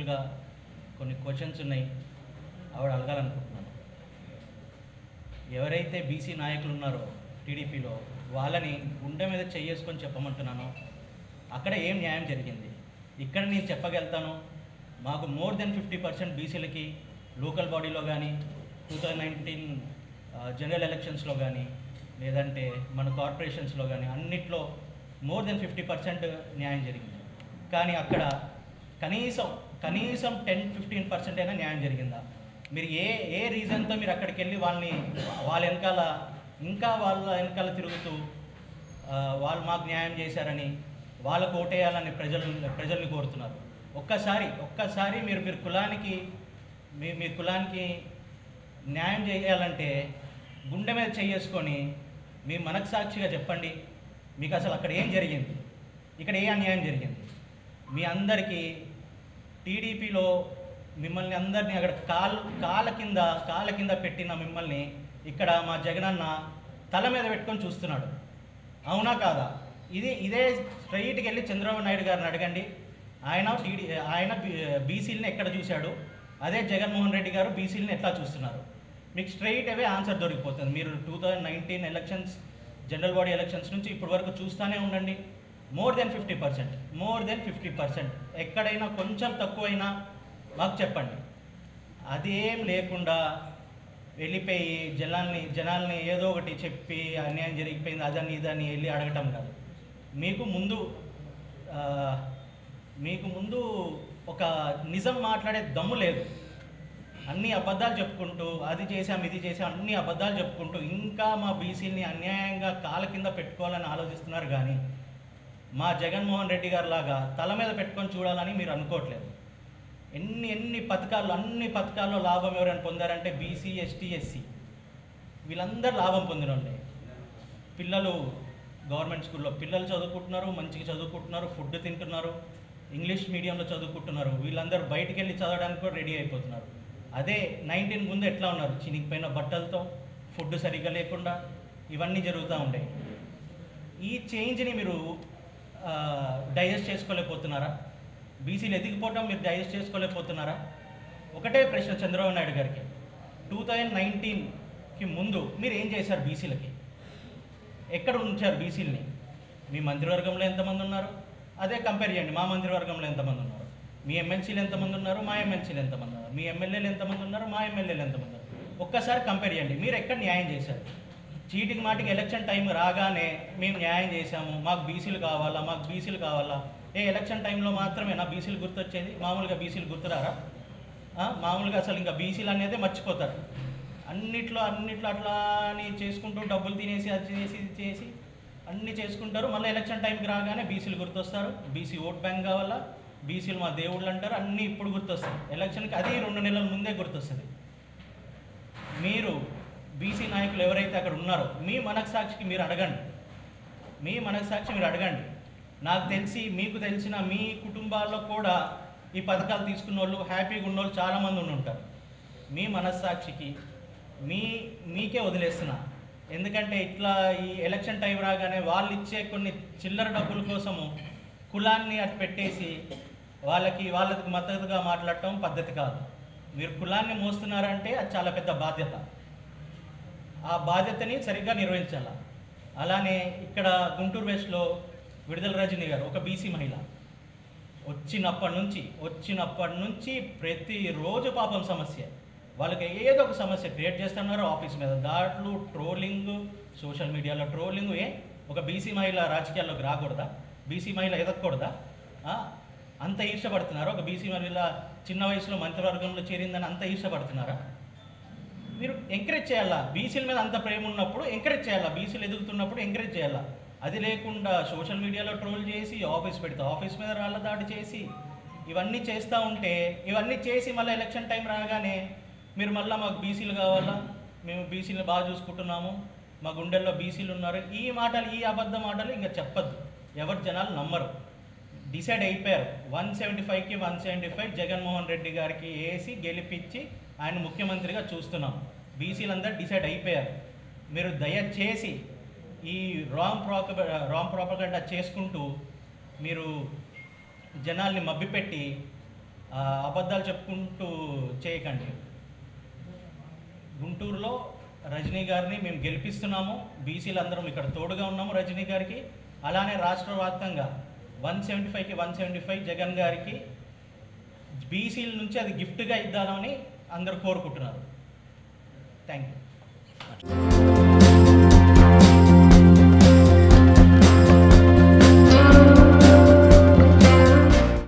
సింపుల్గా కొన్ని క్వశ్చన్స్ ఉన్నాయి, ఆవిడ అడగాలనుకుంటున్నాను. ఎవరైతే బీసీ నాయకులు ఉన్నారో టీడీపీలో వాళ్ళని గుండె మీద చేసుకొని చెప్పమంటున్నాను, అక్కడ ఏం న్యాయం జరిగింది. ఇక్కడ నేను చెప్పగలుగుతాను, మాకు మోర్ దెన్ 50% బీసీలకి లోకల్ బాడీలో కానీ 2019 జనరల్ ఎలక్షన్స్లో కానీ లేదంటే మన కార్పొరేషన్స్లో కానీ అన్నిట్లో మోర్ దెన్ 50% న్యాయం జరిగింది. కానీ అక్కడ కనీసం 10-15% అయినా న్యాయం జరిగిందా? మీరు ఏ రీజన్తో మీరు అక్కడికి వెళ్ళి వాళ్ళ వెనకాల తిరుగుతూ వాళ్ళు మాకు న్యాయం చేశారని వాళ్ళకు ఓటేయాలని ప్రజల్ని కోరుతున్నారు. ఒక్కసారి మీరు కులానికి మీ కులానికి న్యాయం చేయాలంటే గుండె మీద చేసుకొని మీ మనస్సాక్షిగా చెప్పండి, మీకు అసలు అక్కడ ఏం జరిగింది, ఇక్కడ ఏ అన్యాయం జరిగింది. మీ అందరికీ టీడీపీలో మిమ్మల్ని అందరినీ అక్కడ కాళ్ళ కింద పెట్టిన మిమ్మల్ని ఇక్కడ మా జగనన్న తల మీద పెట్టుకొని చూస్తున్నాడు. అవునా కాదా? ఇదే స్ట్రైట్కి వెళ్ళి చంద్రబాబు నాయుడు గారిని అడగండి. ఆయన బీసీలని ఎక్కడ చూశాడు, అదే జగన్మోహన్ రెడ్డి గారు బీసీలని ఎట్లా చూస్తున్నారు. మీకు స్ట్రైట్ అవే ఆన్సర్ దొరికిపోతుంది. మీరు 2019 ఎలక్షన్స్ జనరల్ బాడీ ఎలక్షన్స్ నుంచి ఇప్పటి వరకు చూస్తూనే ఉండండి. More than 50%. ఎక్కడైనా కొంచెం తక్కువైనా మాకు చెప్పండి. అదేం లేకుండా వెళ్ళిపోయి జనాల్ని ఏదో ఒకటి చెప్పి అన్యాయం జరిగిపోయింది అదని ఇదని వెళ్ళి అడగటం కాదు. మీకు ముందు ఒక నిజం మాట్లాడే దమ్ము లేదు. అన్ని అబద్ధాలు చెప్పుకుంటూ అది చేసాం ఇది చేసాం అన్ని అబద్ధాలు చెప్పుకుంటూ ఇంకా మా బీసీని అన్యాయంగా కాళ్ళ కింద పెట్టుకోవాలని ఆలోచిస్తున్నారు. కానీ మా జగన్మోహన్ రెడ్డి గారు లాగా తల మీద పెట్టుకొని చూడాలని మీరు అనుకోవట్లేదు. అన్ని పథకాల్లో లాభం ఎవరైనా పొందారంటే బీసీ, ఎస్టీ, ఎస్సీ వీళ్ళందరూ లాభం పొందిన వాళ్ళే. పిల్లలు గవర్నమెంట్ స్కూల్లో పిల్లలు చదువుకుంటున్నారు, మంచిగా చదువుకుంటున్నారు, ఫుడ్ తింటున్నారు, ఇంగ్లీష్ మీడియంలో చదువుకుంటున్నారు. వీళ్ళందరూ బయటికి వెళ్ళి చదవడానికి కూడా రెడీ అయిపోతున్నారు. అదే 19 ముందు ఎట్లా ఉన్నారు, చినిగిపోయిన బట్టలతో, ఫుడ్ సరిగ్గా లేకుండా ఇవన్నీ జరుగుతూ ఉంటాయి. ఈ చేంజ్ని మీరు డైజెస్ట్ చేసుకోలేకపోతున్నారా? బీసీలు ఎదిగిపోవటం మీరు డైజెస్ట్ చేసుకోలేకపోతున్నారా? ఒకటే ప్రశ్న చంద్రబాబు నాయుడు గారికి, 2019కి ముందు మీరు ఏం చేశారు బీసీలకి? ఎక్కడ ఉంచారు బీసీలని? మీ మంత్రివర్గంలో ఎంతమంది ఉన్నారు? అదే కంపేర్ చేయండి. మా మంత్రివర్గంలో ఎంతమంది ఉన్నారు, మీ ఎమ్మెల్సీలు ఎంతమంది ఉన్నారు, మా ఎమ్మెల్సీలు ఎంతమంది ఉన్నారు, మీ ఎమ్మెల్యేలు ఎంతమంది ఉన్నారు, మా ఎమ్మెల్యేలు ఎంతమంది ఉన్నారు? ఒక్కసారి కంపేర్ చేయండి. మీరు ఎక్కడ న్యాయం చేశారు? చీటికి మాటికి ఎలక్షన్ టైం రాగానే మేము న్యాయం చేశాము, మాకు బీసీలు కావాలా. ఎలక్షన్ టైంలో మాత్రమే నా బీసీలు గుర్తొచ్చేది, మామూలుగా బీసీలు గుర్తురారా? మామూలుగా అసలు ఇంకా బీసీలు అనేది మర్చిపోతారు. అన్నిట్లో అట్లా అని చేసుకుంటూ డబ్బులు తినేసి అది చేసి అన్నీ చేసుకుంటారు. మళ్ళీ ఎలక్షన్ టైంకి రాగానే బీసీలు గుర్తొస్తారు. బీసీ ఓట్ బ్యాంక్ కావాలా, బీసీలు మా దేవుళ్ళు అంటారు, అన్నీ ఇప్పుడు గుర్తొస్తాయి. ఎలక్షన్కి అది 2 నెలల ముందే గుర్తొస్తుంది. మీరు బీసీ నాయకులు ఎవరైతే అక్కడ ఉన్నారో మీ మనస్సాక్షికి మీరు అడగండి. నాకు తెలిసి మీకు తెలిసిన మీ కుటుంబాల్లో కూడా ఈ పథకాలు తీసుకున్న వాళ్ళు హ్యాపీగా ఉన్నోళ్ళు చాలామంది ఉంటారు. మీ మనస్సాక్షికి మీకే వదిలేస్తున్నా. ఎందుకంటే ఇట్లా ఈ ఎలక్షన్ టైం రాగానే వాళ్ళు ఇచ్చే కొన్ని చిల్లర డబ్బుల కోసము కులాన్ని అటు పెట్టేసి వాళ్ళకి మద్దతుగా మాట్లాడటం పద్ధతి కాదు. మీరు కులాన్ని మోస్తున్నారంటే అది చాలా పెద్ద బాధ్యత. ఆ బాధ్యతని సరిగ్గా నిర్వహించాలి. అలానే ఇక్కడ గుంటూరు వెస్ట్లో విడుదల రజనీ గారు ఒక బీసీ మహిళ వచ్చినప్పటి నుంచి ప్రతిరోజు పాపం సమస్య, వాళ్ళకి ఏదో ఒక సమస్య క్రియేట్ చేస్తున్నారు. ఆఫీస్ మీద దాడులు, ట్రోలింగ్, సోషల్ మీడియాలో ట్రోలింగ్. ఒక బీసీ మహిళ రాజకీయాల్లోకి రాకూడదా? బీసీ మహిళ ఎదగకూడదా? అంత ఈర్షపడుతున్నారు. ఒక బీసీ మహిళ చిన్న వయసులో మంత్రివర్గంలో చేరిందని అంత ఈర్షపడుతున్నారా? మీరు ఎంకరేజ్ చేయాలా. బీసీల మీద అంత ప్రేమ ఉన్నప్పుడు ఎంకరేజ్ చేయాలా, బీసీలు ఎదుగుతున్నప్పుడు ఎంకరేజ్ చేయాలా. అది లేకుండా సోషల్ మీడియాలో ట్రోల్ చేసి ఆఫీస్ మీద రాళ్ళ దాడి చేసి ఇవన్నీ చేస్తూ ఉంటే, ఇవన్నీ చేసి మళ్ళీ ఎలక్షన్ టైం రాగానే మీరు మళ్ళీ మాకు బీసీలు కావాలా, మేము బీసీలు బాగా చూసుకుంటున్నాము, మా గుండెల్లో బీసీలు ఉన్నారు, ఈ అబద్ధ మాటలు ఇంకా చెప్పద్దు. ఎవరు జనాలు నమ్మరు. డిసైడ్ అయిపోయారు. 175కి 175 జగన్మోహన్ రెడ్డి గారికి వేసి గెలిపించి ఆయన ముఖ్యమంత్రిగా చూస్తున్నాం. బీసీలందరూ డిసైడ్ అయిపోయారు. మీరు దయచేసి ఈ రాంగ్ ప్రాపగండా చేసుకుంటూ మీరు జనాల్ని మభ్యపెట్టి అబద్ధాలు చెప్పుకుంటూ చేయకండి. గుంటూరులో రజనీ గారిని మేము గెలిపిస్తున్నాము, బీసీలు అందరం ఇక్కడ తోడుగా ఉన్నాము రజనీ గారికి. అలానే రాష్ట్ర వ్యాప్తంగా 175కి 175 జగన్ గారికి బీసీల నుంచి అది గిఫ్ట్గా ఇద్దామని అందరూ కోరుకుంటున్నారు. Thank you.